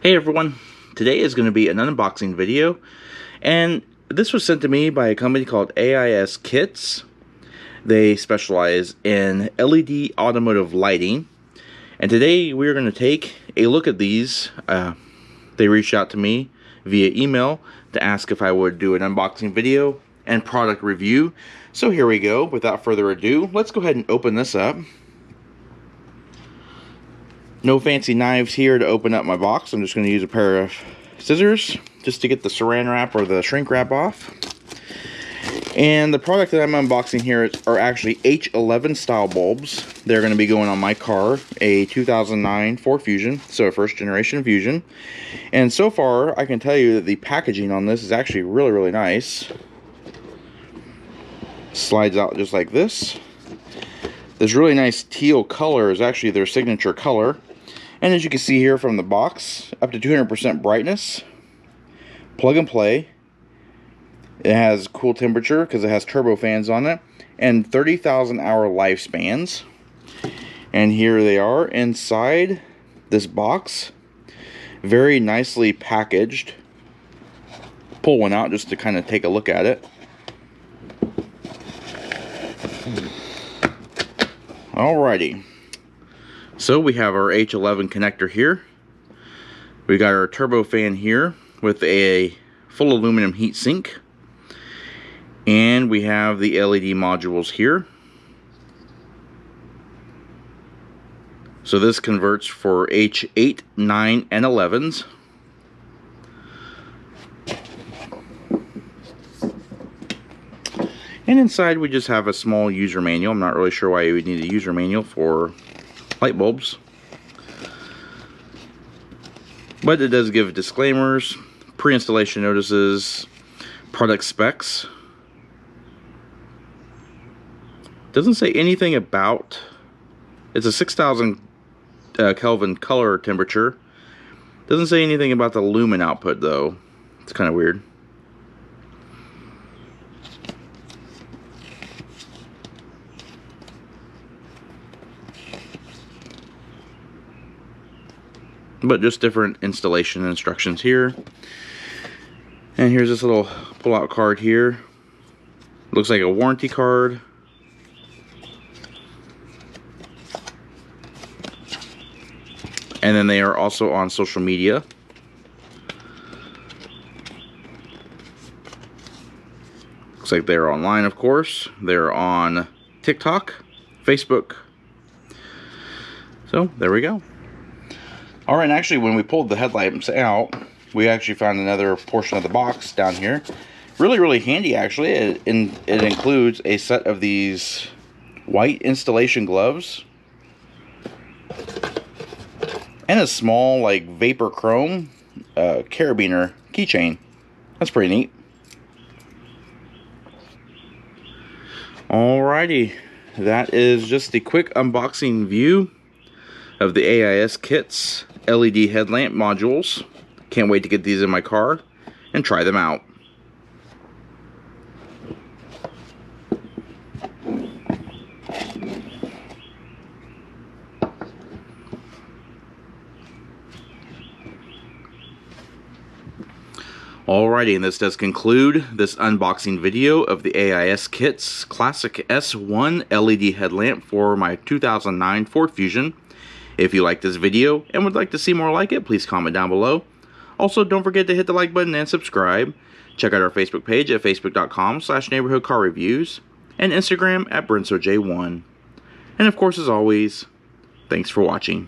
Hey everyone, today is going to be an unboxing video, and this was sent to me by a company called AISKITS. They specialize in LED automotive lighting, and today we're going to take a look at these. They reached out to me via email to ask if I would do an unboxing video and product review. So here we go. Without further ado, let's go ahead and open this up. No fancy knives here to open up my box. I'm just going to use a pair of scissors just to get the saran wrap or the shrink wrap off. And the product that I'm unboxing here are actually H11 style bulbs. They're going to be going on my car, a 2009 Ford Fusion, so a first generation Fusion. And so far, I can tell you that the packaging on this is actually really nice. Slides out just like this. This really nice teal color is actually their signature color. And as you can see here from the box, up to 200% brightness, plug and play. It has cool temperature because it has turbofans on it, and 30,000 hour lifespans. And here they are inside this box, very nicely packaged. Pull one out just to kind of take a look at it. Alrighty. So we have our H11 connector here. We got our turbofan here with a full aluminum heatsink. And we have the LED modules here. So this converts for H8, 9, and 11s. And inside we just have a small user manual. I'm not really sure why you would need a user manual for light bulbs, but it does give disclaimers, pre-installation notices, product specs. Doesn't say anything about, it's a 6,000 Kelvin color temperature. Doesn't say anything about the lumen output though. It's kind of weird. But just different installation instructions here. And here's this little pull-out card here. Looks like a warranty card. And then they are also on social media. Looks like they're online, of course. They're on TikTok, Facebook. So there we go. Alright, and actually when we pulled the headlamps out, we actually found another portion of the box down here. Really handy actually. It includes a set of these white installation gloves. And a small like vapor chrome carabiner keychain. That's pretty neat. Alrighty, that is just a quick unboxing view of the AISKITS LED headlamp modules. Can't wait to get these in my car and try them out. Alrighty, and this does conclude this unboxing video of the AISKITS Classic S1 LED headlamp for my 2009 Ford Fusion. If you like this video and would like to see more like it, please comment down below. Also, don't forget to hit the like button and subscribe. Check out our Facebook page at facebook.com/neighborhoodcarreviews and Instagram at BrensoJ1. And of course, as always, thanks for watching.